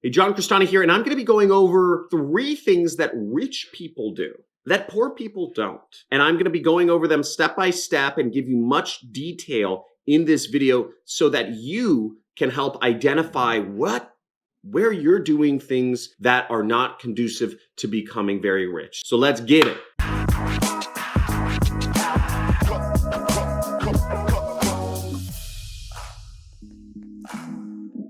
Hey, John Crestani here, and I'm going to be going over 3 things that rich people do that poor people don't. And I'm going to be going over them step by step and give you much detail in this video so that you can help identify where you're doing things that are not conducive to becoming very rich. So let's get it.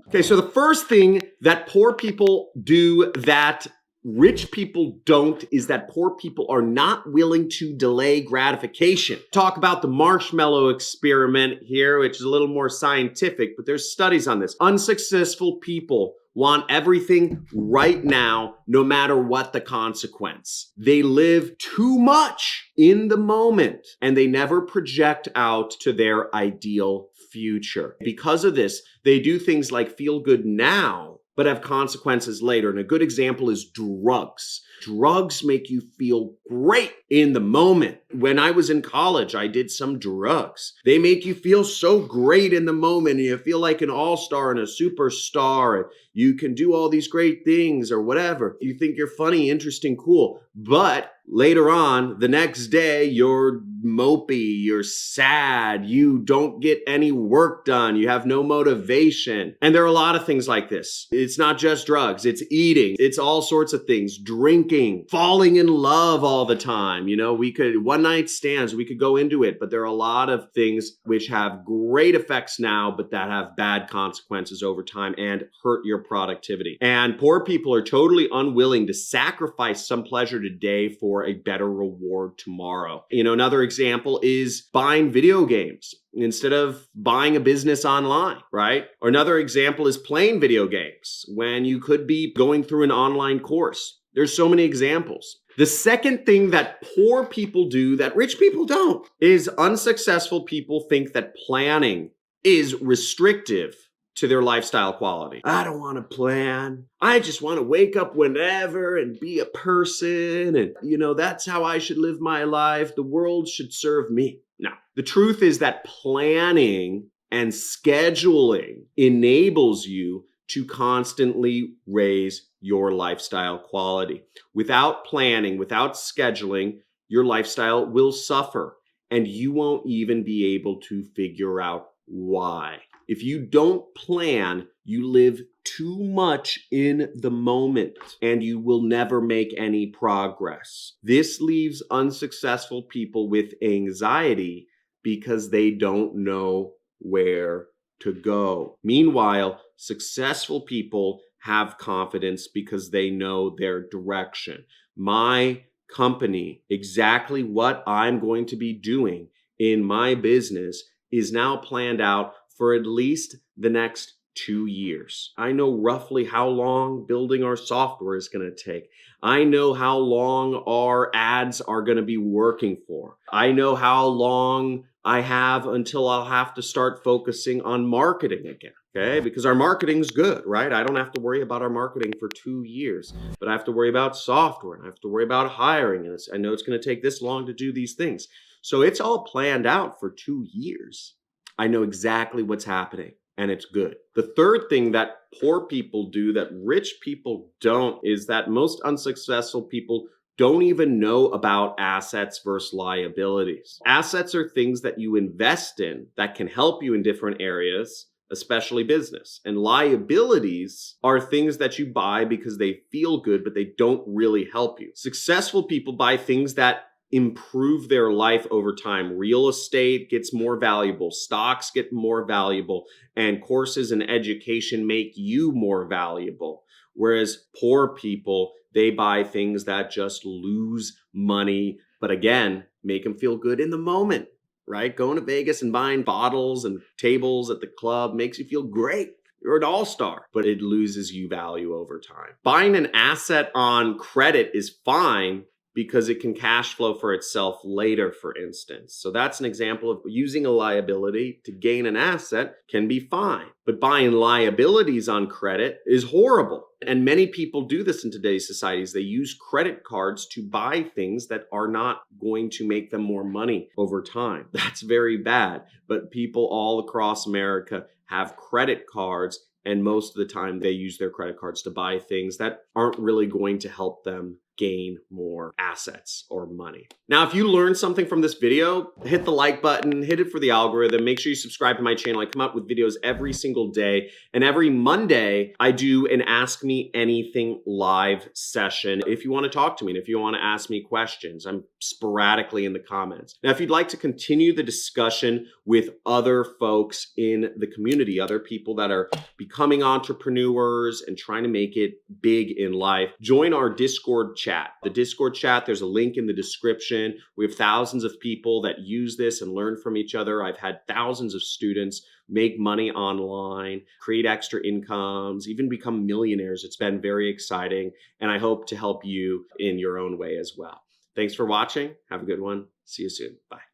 Okay, so the first thing that poor people do that rich people don't is that poor people are not willing to delay gratification. Talk about the marshmallow experiment here, which is a little more scientific, but there's studies on this. Unsuccessful people want everything right now, no matter what the consequence. They live too much in the moment, and they never project out to their ideal future. Because of this, they do things like feel good now, but have consequences later. And a good example is drugs. Drugs make you feel great in the moment. When I was in college, I did some drugs. They make you feel so great in the moment, and you feel like an all-star and a superstar, and you can do all these great things or whatever. You think you're funny, interesting, cool. But later on, the next day, you're mopey, you're sad, you don't get any work done, you have no motivation. And there are a lot of things like this. It's not just drugs, it's eating, it's all sorts of things, drinking, falling in love all the time. You know, one night stands, we could go into it, but there are a lot of things which have great effects now, but that have bad consequences over time and hurt your productivity. And poor people are totally unwilling to sacrifice some pleasure today for a better reward tomorrow. You know, another example is buying video games instead of buying a business online, right? Or another example is playing video games when you could be going through an online course. There's so many examples. The second thing that poor people do that rich people don't is unsuccessful people think that planning is restrictive to their lifestyle quality. I don't want to plan. I just want to wake up whenever and be a person. And, you know, that's how I should live my life. The world should serve me. No, the truth is that planning and scheduling enables you to constantly raise your lifestyle quality. Without planning, without scheduling, your lifestyle will suffer, and you won't even be able to figure out why. If you don't plan, you live too much in the moment, and you will never make any progress. This leaves unsuccessful people with anxiety because they don't know where to go. Meanwhile, successful people have confidence because they know their direction. My company, exactly what I'm going to be doing in my business is now planned out for at least the next 2 years. I know roughly how long building our software is going to take. I know how long our ads are going to be working for. I know how long I have until I'll have to start focusing on marketing again. Okay, because our marketing's good, right? I don't have to worry about our marketing for 2 years, but I have to worry about software, and I have to worry about hiring, and I know it's going to take this long to do these things. So it's all planned out for 2 years. I know exactly what's happening, and it's good. The third thing that poor people do that rich people don't is that most unsuccessful people don't even know about assets versus liabilities. Assets are things that you invest in that can help you in different areas, especially business. And liabilities are things that you buy because they feel good, but they don't really help you. Successful people buy things that improve their life over time. Real estate gets more valuable, stocks get more valuable, and courses and education make you more valuable. Whereas poor people, they buy things that just lose money, but again, make them feel good in the moment, right? Going to Vegas and buying bottles and tables at the club makes you feel great. You're an all-star, but it loses you value over time. Buying an asset on credit is fine because it can cash flow for itself later, for instance. So that's an example of using a liability to gain an asset can be fine. But buying liabilities on credit is horrible. And many people do this in today's societies. They use credit cards to buy things that are not going to make them more money over time. That's very bad. But people all across America have credit cards And most of the time they use their credit cards to buy things that aren't really going to help them gain more assets or money. Now, if you learned something from this video, hit the like button, hit it for the algorithm. Make sure you subscribe to my channel. I come out with videos every single day. And every Monday, I do an Ask Me Anything live session. If you want to talk to me and if you want to ask me questions, I'm sporadically in the comments. Now, if you'd like to continue the discussion with other folks in the community, other people that are becoming entrepreneurs and trying to make it big in life, join our Discord chat. The Discord chat, there's a link in the description. We have thousands of people that use this and learn from each other. I've had thousands of students make money online, create extra incomes, even become millionaires. It's been very exciting, and I hope to help you in your own way as well. Thanks for watching. Have a good one. See you soon. Bye.